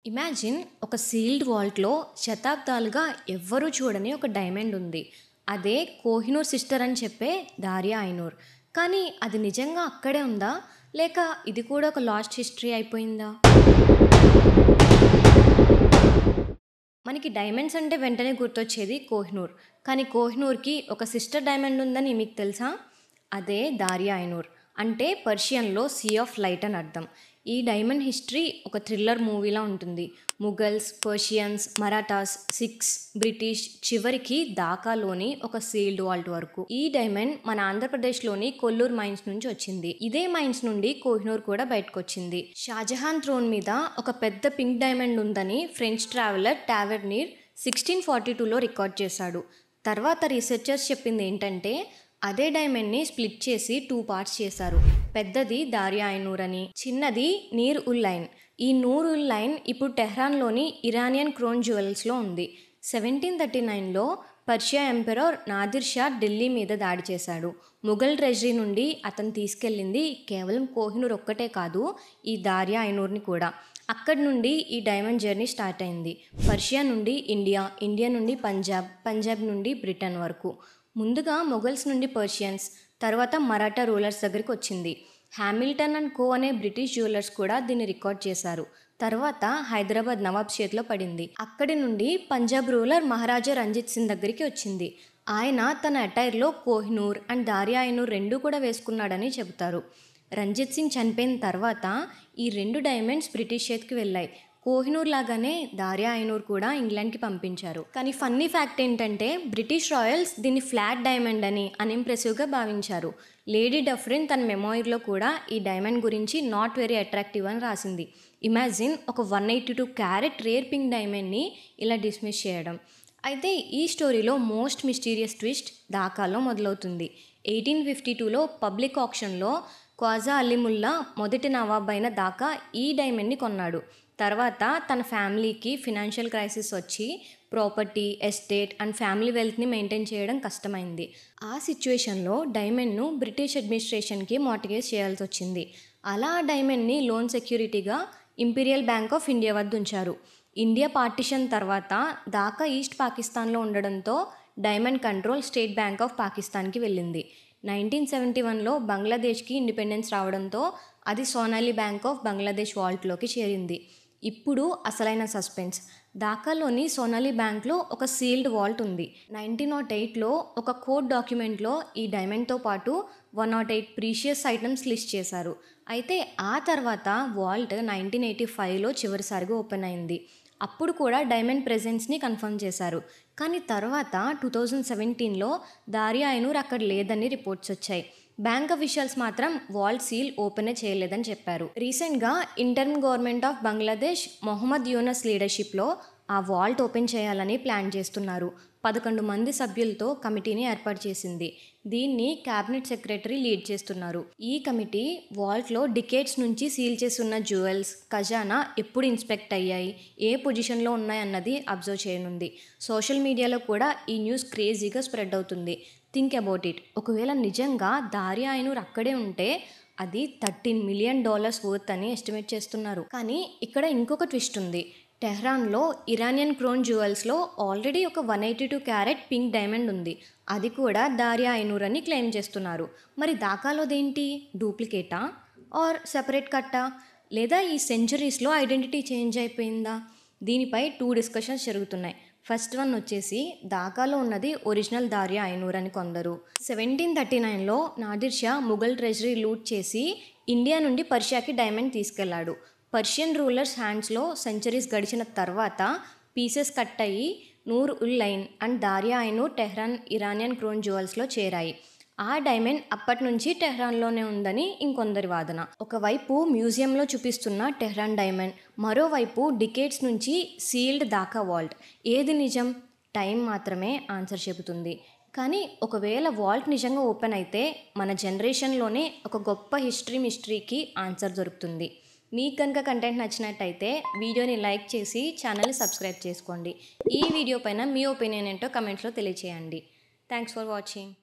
Imagine ఒక sealed వాల్ట్లో శతాబ్దాలుగా ఎవ్వరూ చూడని ఒక డైమండ్ ఉంది. అదే కోహినూర్ సిస్టర్ అని చెప్పే దారియా ఐనూర్. కానీ అది నిజంగా అక్కడే ఉందా, లేక ఇది కూడా ఒక లాస్ట్ హిస్టరీ అయిపోయిందా? మనకి డైమండ్స్ అంటే వెంటనే గుర్తొచ్చేది కోహినూర్. కానీ కోహినూర్కి ఒక సిస్టర్ డైమండ్ ఉందని మీకు తెలుసా? అదే దారియా ఐనూర్. అంటే పర్షియన్లో సీ ఆఫ్ లైట్ అని అర్థం. ఈ డైమండ్ హిస్టరీ ఒక థ్రిల్లర్ మూవీలా ఉంటుంది. Mughals, Persians, Marathas, Sikhs, British, చివరికి ఢాకాలోని ఒక సీల్డ్ వాల్ట్ వరకు. ఈ డైమండ్ మన ఆంధ్రప్రదేశ్లోని కొల్లూరు మైన్స్ నుంచి వచ్చింది. ఇదే మైన్స్ నుండి కోహినూర్ కూడా బయటకు వచ్చింది. షాజహాన్ థ్రోన్ మీద ఒక పెద్ద పింక్ డైమండ్ ఉందని ఫ్రెంచ్ ట్రావెలర్ టావెర్నీర్ 1642లో రికార్డ్ చేశాడు. తర్వాత రీసెర్చర్స్ చెప్పింది ఏంటంటే అదే డైమండ్ని స్ప్లిట్ చేసి 2 పార్ట్స్ చేశారు. పెద్దది దారియా ఐనూర్ అని, చిన్నది నీర్ ఉల్ లైన్. ఈ నూర్ ఉల్ లైన్ ఇప్పుడు టెహ్రాన్లోని ఇరానియన్ క్రోన్ జ్యువెల్స్లో ఉంది. 1739లో పర్షియా ఎంపెరర్ నాదిర్ షా ఢిల్లీ మీద దాడి చేశాడు. ముఘల్ ట్రెజరీ నుండి అతను తీసుకెళ్ళింది కేవలం కోహినూర్ ఒక్కటే కాదు, ఈ దారియా ఐనూర్ని కూడా. అక్కడి నుండి ఈ డైమండ్ జర్నీ స్టార్ట్ అయింది. పర్షియా నుండి ఇండియా, ఇండియా నుండి పంజాబ్, పంజాబ్ నుండి బ్రిటన్ వరకు. ముందుగా మొఘల్స్ నుండి పర్షియన్స్, తర్వాత మరాఠా రూలర్స్ దగ్గరికి వచ్చింది. హ్యామిల్టన్ అండ్ కో అనే బ్రిటిష్ జ్యువెలర్స్ కూడా దీన్ని రికార్డ్ చేశారు. తర్వాత హైదరాబాద్ నవాబ్ చేతిలో పడింది. అక్కడి నుండి పంజాబ్ రూలర్ మహారాజా రంజిత్ సింగ్ దగ్గరికి వచ్చింది. ఆయన తన అటైర్లో కోహినూర్ అండ్ దారియా ఐనూర్ రెండూ కూడా వేసుకున్నాడని చెబుతారు. రంజిత్ సింగ్ చనిపోయిన తర్వాత ఈ 2 డైమండ్స్ బ్రిటిష్ చేతికి వెళ్ళాయి. కోహినూర్ లాగానే దారియా ఐనూర్ కూడా ఇంగ్లాండ్కి పంపించారు. కానీ ఫన్నీ ఫ్యాక్ట్ ఏంటంటే బ్రిటిష్ రాయల్స్ దీన్ని ఫ్లాట్ డైమండ్ అని అన్ఇంప్రెసివ్గా భావించారు. లేడీ డఫ్రిన్ తన మెమోయిర్లో కూడా ఈ డైమండ్ గురించి నాట్ వెరీ అట్రాక్టివ్ అని రాసింది. ఇమాజిన్ ఒక 182 క్యారెట్ రేర్ పింక్ డైమండ్ని ఇలా డిస్మిస్ చేయడం. అయితే ఈ స్టోరీలో మోస్ట్ మిస్టీరియస్ ట్విస్ట్ ఢాకాలో మొదలవుతుంది. 1852లో పబ్లిక్ ఆక్షన్లో ఖ్వాజా అలీముల్లా మొదటి నవాబ్ అయిన ఢాకా ఈ డైమండ్ని కొన్నాడు. తర్వాత తన ఫ్యామిలీకి ఫినాన్షియల్ క్రైసిస్ వచ్చి ప్రాపర్టీ, ఎస్టేట్ అండ్ ఫ్యామిలీ వెల్త్ని మెయింటైన్ చేయడం కష్టమైంది. ఆ సిచ్యువేషన్లో డైమండ్ను బ్రిటిష్ అడ్మినిస్ట్రేషన్కి మార్టిగేజ్ చేయాల్సి వచ్చింది. అలా ఆ డైమండ్ని లోన్ సెక్యూరిటీగా ఇంపీరియల్ బ్యాంక్ ఆఫ్ ఇండియా వద్ద ఉంచారు. ఇండియా పార్టిషన్ తర్వాత ఢాకా ఈస్ట్ పాకిస్తాన్లో ఉండడంతో diamond control state bank of పాకిస్తాన్కి వెళ్ళింది. 1971లో బంగ్లాదేశ్కి ఇండిపెండెన్స్ రావడంతో అది సోనాలి బ్యాంక్ ఆఫ్ బంగ్లాదేశ్ వాల్ట్లోకి చేరింది. ఇప్పుడు అసలైన సస్పెన్స్. ఢాకాలోని సోనాలి బ్యాంక్లో ఒక సీల్డ్ వాల్ట్ ఉంది. 1908లో ఒక కోర్ట్ డాక్యుమెంట్లో ఈ డైమండ్తో పాటు 108 ప్రీషియస్ ఐటమ్స్ లిస్ట్ చేశారు. అయితే ఆ తర్వాత వాల్ట్ 1985లో చివరిసారిగా ఓపెన్ అయింది. అప్పుడు కూడా డైమండ్ ప్రెజెన్స్ని కన్ఫర్మ్ చేశారు. కానీ తర్వాత 2017లో దారియా ఐనూర్ అక్కడ లేదని రిపోర్ట్స్ వచ్చాయి. బ్యాంక్ అఫీషియల్స్ మాత్రం వాల్ట్ సీల్ ఓపెనే చేయలేదని చెప్పారు. రీసెంట్గా interim government of Bangladesh Mohammad Yunus లీడర్షిప్లో ఆ వాల్ట్ ఓపెన్ చేయాలని ప్లాన్ చేస్తున్నారు. 11 మంది సభ్యులతో కమిటీని ఏర్పాటు చేసింది. దీన్ని క్యాబినెట్ సెక్రటరీ లీడ్ చేస్తున్నారు. ఈ కమిటీ వాల్ట్లో డికేట్స్ నుంచి సీల్ చేస్తున్న జ్యువెల్స్, ఖజానా ఎప్పుడు ఇన్స్పెక్ట్ అయ్యాయి, ఏ పొజిషన్లో ఉన్నాయన్నది అబ్జర్వ్ చేయనుంది. సోషల్ మీడియాలో కూడా ఈ న్యూస్ క్రేజీగా స్ప్రెడ్ అవుతుంది. Think about it. ఒకవేళ నిజంగా దారియా ఐనూర్ అక్కడే ఉంటే అది $13 మిలియన్ వర్త్ అని ఎస్టిమేట్ చేస్తున్నారు. కానీ ఇక్కడ ఇంకొక ట్విస్ట్ ఉంది. టెహ్రాన్లో ఇరానియన్ క్రోన్ జ్యువెల్స్లో ఆల్రెడీ ఒక 182 క్యారెట్ పింక్ డైమండ్ ఉంది. అది కూడా దారియా ఐనూర్ అని క్లెయిమ్ చేస్తున్నారు. మరి ఢాకాలోదేంటి? డూప్లికేటా ఆర్ సెపరేట్ కట్టా? లేదా ఈ సెంచరీస్లో ఐడెంటిటీ చేంజ్ అయిపోయిందా? దీనిపై 2 డిస్కషన్స్ జరుగుతున్నాయి. ఫస్ట్ వన్ వచ్చేసి ఢాకాలో ఉన్నది ఒరిజినల్ దారియా ఐనూర్ అని కొందరు. 1739లో నాదిర్ షా ముఘల్ ట్రెజరీ లూట్ చేసి ఇండియా నుండి పర్షియాకి డైమండ్ తీసుకెళ్లాడు. పర్షియన్ రూలర్స్ హ్యాండ్స్లో సెంచరీస్ గడిచిన తర్వాత పీసెస్ కట్ అయ్యి Noor ul Ain and Darya i Noor Tehran Iranian crown జ్యువెల్స్లో చేరాయి. ఆ డైమండ్ అప్పటి నుంచి టెహ్రాన్లోనే ఉందని ఇంకొందరి వాదన. ఒకవైపు మ్యూజియంలో చూపిస్తున్న టెహ్రాన్ డైమండ్, మరోవైపు డికేట్స్ నుంచి సీల్డ్ ఢాకా వాల్ట్. ఏది నిజం? టైం మాత్రమే ఆన్సర్ చెబుతుంది. కానీ ఒకవేళ వాల్ట్ నిజంగా ఓపెన్ అయితే మన జనరేషన్లోనే ఒక గొప్ప మిస్టరీకి ఆన్సర్ దొరుకుతుంది. మీకు కనుక కంటెంట్ నచ్చినట్టయితే వీడియోని లైక్ చేసి ఛానల్ని సబ్స్క్రైబ్ చేసుకోండి. ఈ వీడియో పైన మీ ఒపీనియన్ ఏంటో కమెంట్స్లో తెలియచేయండి. Thanks for watching.